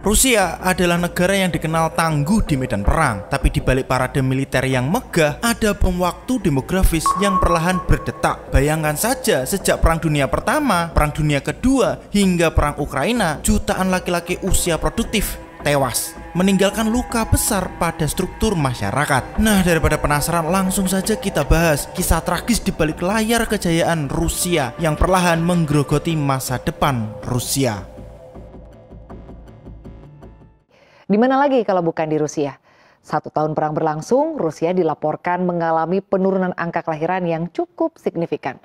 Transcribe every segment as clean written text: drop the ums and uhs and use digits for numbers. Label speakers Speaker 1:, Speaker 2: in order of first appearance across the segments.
Speaker 1: Rusia adalah negara yang dikenal tangguh di medan perang, tapi di balik parade militer yang megah, ada bom waktu demografis yang perlahan berdetak. Bayangkan saja, sejak Perang Dunia Pertama, Perang Dunia Kedua, hingga Perang Ukraina, jutaan laki-laki usia produktif tewas, meninggalkan luka besar pada struktur masyarakat. Nah, daripada penasaran, langsung saja kita bahas kisah tragis di balik layar kejayaan Rusia yang perlahan menggerogoti masa depan Rusia.
Speaker 2: Di mana lagi kalau bukan di Rusia? 1 tahun perang berlangsung, Rusia dilaporkan mengalami penurunan angka kelahiran yang cukup signifikan.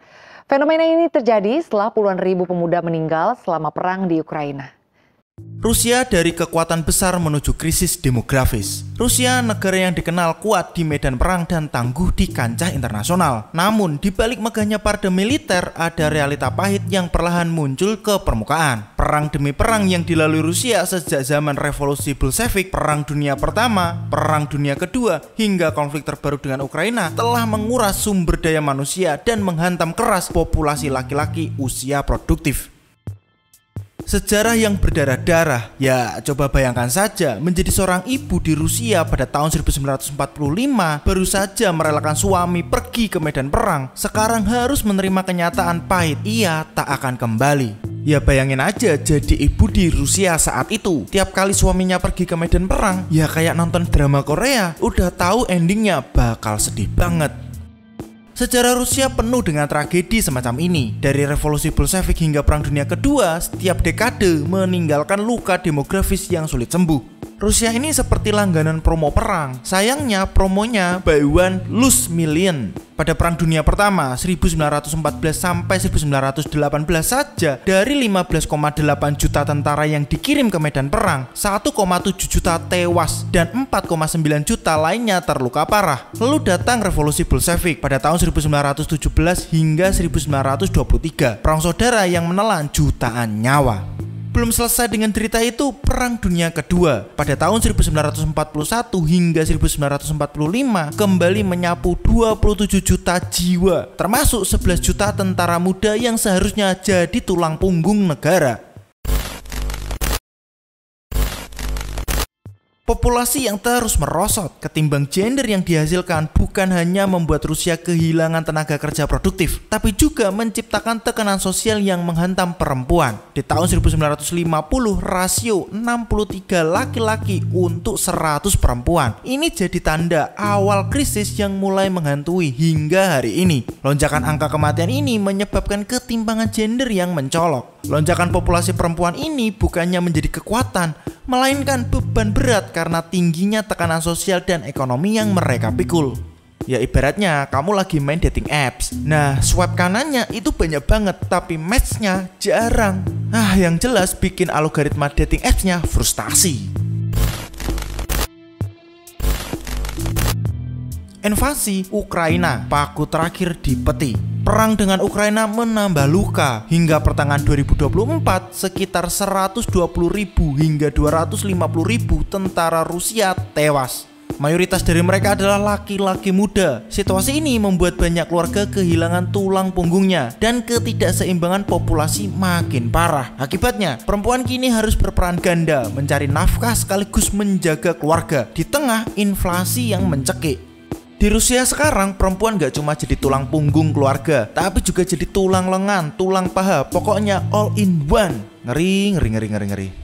Speaker 2: Fenomena ini terjadi setelah puluhan ribu pemuda meninggal selama perang di Ukraina.
Speaker 1: Rusia dari kekuatan besar menuju krisis demografis. Rusia negara yang dikenal kuat di medan perang dan tangguh di kancah internasional. Namun di balik megahnya parade militer ada realita pahit yang perlahan muncul ke permukaan. Perang demi perang yang dilalui Rusia sejak zaman revolusi Bolshevik, Perang Dunia Pertama, Perang Dunia Kedua, hingga konflik terbaru dengan Ukraina telah menguras sumber daya manusia dan menghantam keras populasi laki-laki usia produktif. Sejarah yang berdarah-darah, ya coba bayangkan saja menjadi seorang ibu di Rusia pada tahun 1945 baru saja merelakan suami pergi ke medan perang, sekarang harus menerima kenyataan pahit ia tak akan kembali. Ya bayangin aja jadi ibu di Rusia saat itu, tiap kali suaminya pergi ke medan perang, ya kayak nonton drama Korea, udah tahu endingnya bakal sedih banget. Sejarah Rusia penuh dengan tragedi semacam ini. Dari revolusi Bolshevik hingga Perang Dunia Kedua, setiap dekade meninggalkan luka demografis yang sulit sembuh. Rusia ini seperti langganan promo perang. Sayangnya promonya buy one lose million. Pada Perang Dunia Pertama 1914 sampai 1918 saja, dari 15,8 juta tentara yang dikirim ke medan perang, 1,7 juta tewas dan 4,9 juta lainnya terluka parah. Lalu datang revolusi Bolshevik pada tahun 1917 hingga 1923, perang saudara yang menelan jutaan nyawa. Belum selesai dengan derita itu, Perang Dunia Kedua pada tahun 1941 hingga 1945 kembali menyapu 27 juta jiwa, termasuk 11 juta tentara muda yang seharusnya jadi tulang punggung negara. Populasi yang terus merosot ketimbang gender yang dihasilkan bukan hanya membuat Rusia kehilangan tenaga kerja produktif, tapi juga menciptakan tekanan sosial yang menghantam perempuan. Di tahun 1950, rasio 63 laki-laki untuk 100 perempuan. Ini jadi tanda awal krisis yang mulai menghantui hingga hari ini. Lonjakan angka kematian ini menyebabkan ketimpangan gender yang mencolok. Lonjakan populasi perempuan ini bukannya menjadi kekuatan, melainkan beban berat karena tingginya tekanan sosial dan ekonomi yang mereka pikul. Ya ibaratnya kamu lagi main dating apps. Nah, swipe kanannya itu banyak banget, tapi matchnya jarang. Yang jelas bikin algoritma dating apps-nya frustasi. Invasi Ukraina, paku terakhir di peti. Perang dengan Ukraina menambah luka. Hingga pertengahan 2024, sekitar 120.000 hingga 250.000 tentara Rusia tewas. Mayoritas dari mereka adalah laki-laki muda. Situasi ini membuat banyak keluarga kehilangan tulang punggungnya dan ketidakseimbangan populasi makin parah. Akibatnya, perempuan kini harus berperan ganda mencari nafkah sekaligus menjaga keluarga di tengah inflasi yang mencekik. Di Rusia sekarang, perempuan gak cuma jadi tulang punggung keluarga, tapi juga jadi tulang lengan, tulang paha, pokoknya all in one. Ngeri.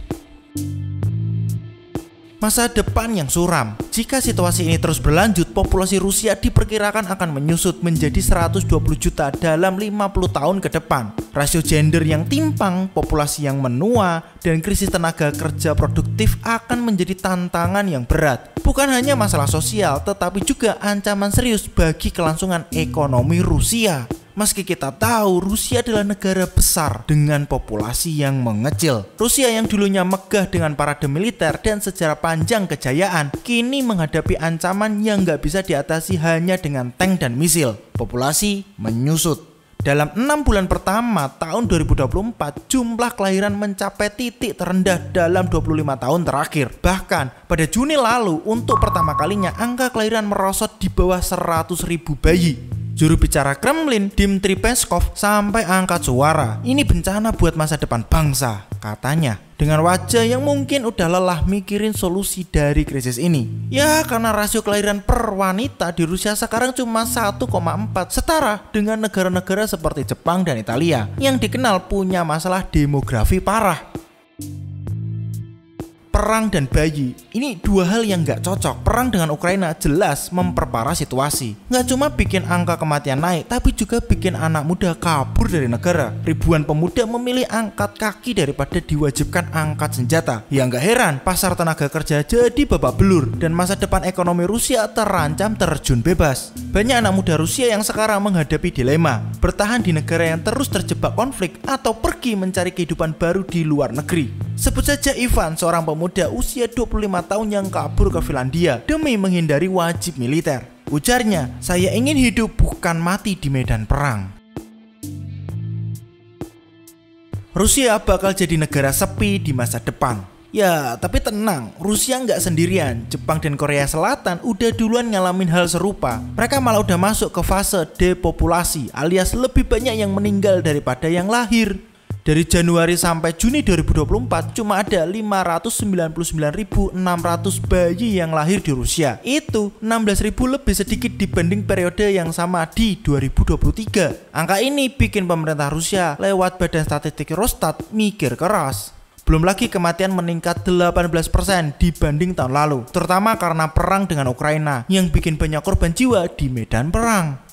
Speaker 1: Masa depan yang suram. Jika situasi ini terus berlanjut, populasi Rusia diperkirakan akan menyusut menjadi 120 juta dalam 50 tahun ke depan. Rasio gender yang timpang, populasi yang menua, dan krisis tenaga kerja produktif akan menjadi tantangan yang berat. Bukan hanya masalah sosial, tetapi juga ancaman serius bagi kelangsungan ekonomi Rusia. Meski kita tahu Rusia adalah negara besar dengan populasi yang mengecil. Rusia yang dulunya megah dengan parade militer dan sejarah panjang kejayaan, kini menghadapi ancaman yang gak bisa diatasi hanya dengan tank dan misil. Populasi menyusut. Dalam 6 bulan pertama tahun 2024, jumlah kelahiran mencapai titik terendah dalam 25 tahun terakhir. Bahkan pada Juni lalu, untuk pertama kalinya angka kelahiran merosot di bawah 100.000 bayi. Juru bicara Kremlin, Dmitry Peskov, sampai angkat suara. Ini bencana buat masa depan bangsa, katanya. Dengan wajah yang mungkin udah lelah mikirin solusi dari krisis ini. Ya, karena rasio kelahiran per wanita di Rusia sekarang cuma 1,4, setara dengan negara-negara seperti Jepang dan Italia yang dikenal punya masalah demografi parah. Perang dan bayi, ini dua hal yang gak cocok. Perang dengan Ukraina jelas memperparah situasi. Gak cuma bikin angka kematian naik, tapi juga bikin anak muda kabur dari negara. Ribuan pemuda memilih angkat kaki daripada diwajibkan angkat senjata. Ya gak heran, pasar tenaga kerja jadi babak belur dan masa depan ekonomi Rusia terancam terjun bebas. Banyak anak muda Rusia yang sekarang menghadapi dilema, bertahan di negara yang terus terjebak konflik atau pergi mencari kehidupan baru di luar negeri. Sebut saja Ivan, seorang pemuda usia 25 tahun yang kabur ke Finlandia demi menghindari wajib militer. Ujarnya, "Saya ingin hidup bukan mati di medan perang." Rusia bakal jadi negara sepi di masa depan. Ya, tapi tenang, Rusia nggak sendirian. Jepang dan Korea Selatan udah duluan ngalamin hal serupa. Mereka malah udah masuk ke fase depopulasi, alias lebih banyak yang meninggal daripada yang lahir. Dari Januari sampai Juni 2024 cuma ada 599.600 bayi yang lahir di Rusia. Itu 16.000 lebih sedikit dibanding periode yang sama di 2023. Angka ini bikin pemerintah Rusia lewat Badan Statistik Rosstat mikir keras. Belum lagi kematian meningkat 18% dibanding tahun lalu, terutama karena perang dengan Ukraina yang bikin banyak korban jiwa di medan perang.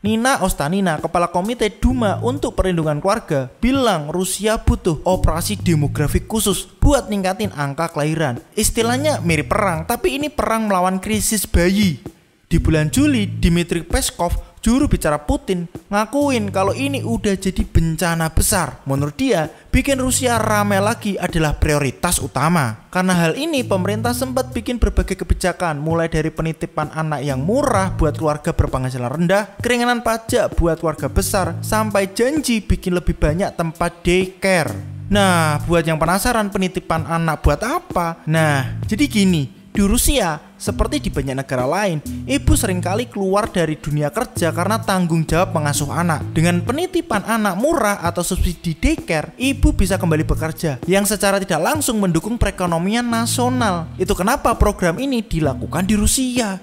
Speaker 1: Nina Ostanina, Kepala Komite Duma untuk Perlindungan Keluarga, bilang Rusia butuh operasi demografi khusus buat ningkatin angka kelahiran. Istilahnya mirip perang, tapi ini perang melawan krisis bayi. Di bulan Juli, Dmitry Peskov, juru bicara Putin, ngakuin kalau ini udah jadi bencana besar. Menurut dia, bikin Rusia ramai lagi adalah prioritas utama. Karena hal ini, pemerintah sempat bikin berbagai kebijakan, mulai dari penitipan anak yang murah buat keluarga berpenghasilan rendah, keringanan pajak buat keluarga besar, sampai janji bikin lebih banyak tempat daycare. Nah, buat yang penasaran penitipan anak buat apa? Nah, jadi gini. Di Rusia, seperti di banyak negara lain, ibu seringkali keluar dari dunia kerja karena tanggung jawab mengasuh anak. Dengan penitipan anak murah atau subsidi daycare, ibu bisa kembali bekerja, yang secara tidak langsung mendukung perekonomian nasional. Itu kenapa program ini dilakukan di Rusia.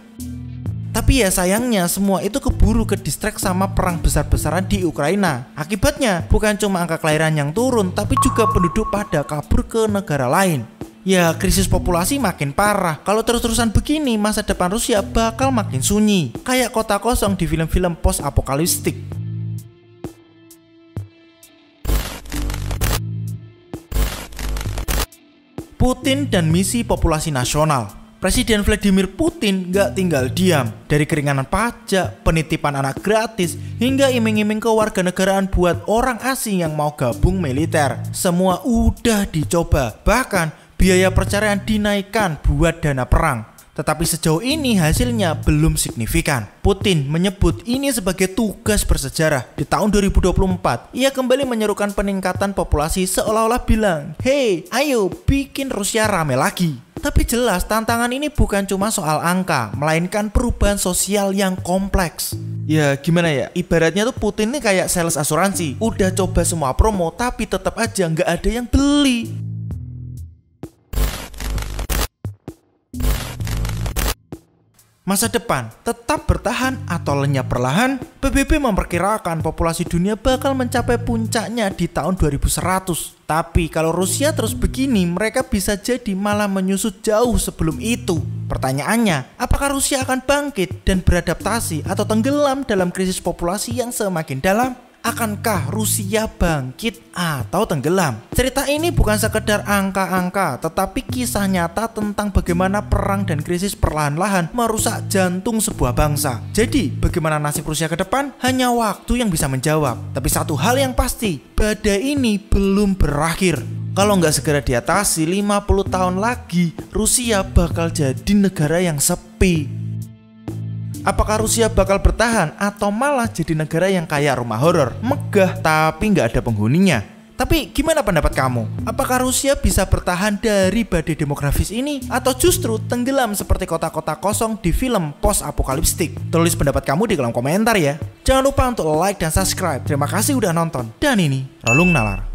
Speaker 1: Tapi ya sayangnya semua itu keburu ke distract sama perang besar-besaran di Ukraina. Akibatnya bukan cuma angka kelahiran yang turun, tapi juga penduduk pada kabur ke negara lain. Ya, krisis populasi makin parah. Kalau terus-terusan begini, masa depan Rusia bakal makin sunyi, kayak kota kosong di film-film post-apokaliptik. Putin dan misi populasi nasional. Presiden Vladimir Putin gak tinggal diam. Dari keringanan pajak, penitipan anak gratis, hingga iming-iming kewarganegaraan buat orang asing yang mau gabung militer. Semua udah dicoba. Bahkan biaya perceraian dinaikkan buat dana perang. Tetapi sejauh ini hasilnya belum signifikan. Putin menyebut ini sebagai tugas bersejarah. Di tahun 2024, ia kembali menyerukan peningkatan populasi seolah-olah bilang, "Hey, ayo bikin Rusia rame lagi." Tapi jelas tantangan ini bukan cuma soal angka, melainkan perubahan sosial yang kompleks. Ya gimana ya, ibaratnya tuh Putin ini kayak sales asuransi. Udah coba semua promo, tapi tetap aja nggak ada yang beli. Masa depan tetap bertahan atau lenyap perlahan? PBB memperkirakan populasi dunia bakal mencapai puncaknya di tahun 2100. Tapi kalau Rusia terus begini, mereka bisa jadi malah menyusut jauh sebelum itu. Pertanyaannya, apakah Rusia akan bangkit dan beradaptasi atau tenggelam dalam krisis populasi yang semakin dalam? Akankah Rusia bangkit atau tenggelam? Cerita ini bukan sekedar angka-angka, tetapi kisah nyata tentang bagaimana perang dan krisis perlahan-lahan merusak jantung sebuah bangsa. Jadi, bagaimana nasib Rusia ke depan? Hanya waktu yang bisa menjawab. Tapi satu hal yang pasti, badai ini belum berakhir. Kalau nggak segera diatasi, 50 tahun lagi, Rusia bakal jadi negara yang sepi. Apakah Rusia bakal bertahan atau malah jadi negara yang kayak rumah horor, megah tapi nggak ada penghuninya? Tapi gimana pendapat kamu? Apakah Rusia bisa bertahan dari badai demografis ini? Atau justru tenggelam seperti kota-kota kosong di film post-apokaliptik? Tulis pendapat kamu di kolom komentar ya. Jangan lupa untuk like dan subscribe. Terima kasih udah nonton. Dan ini Relung Nalar.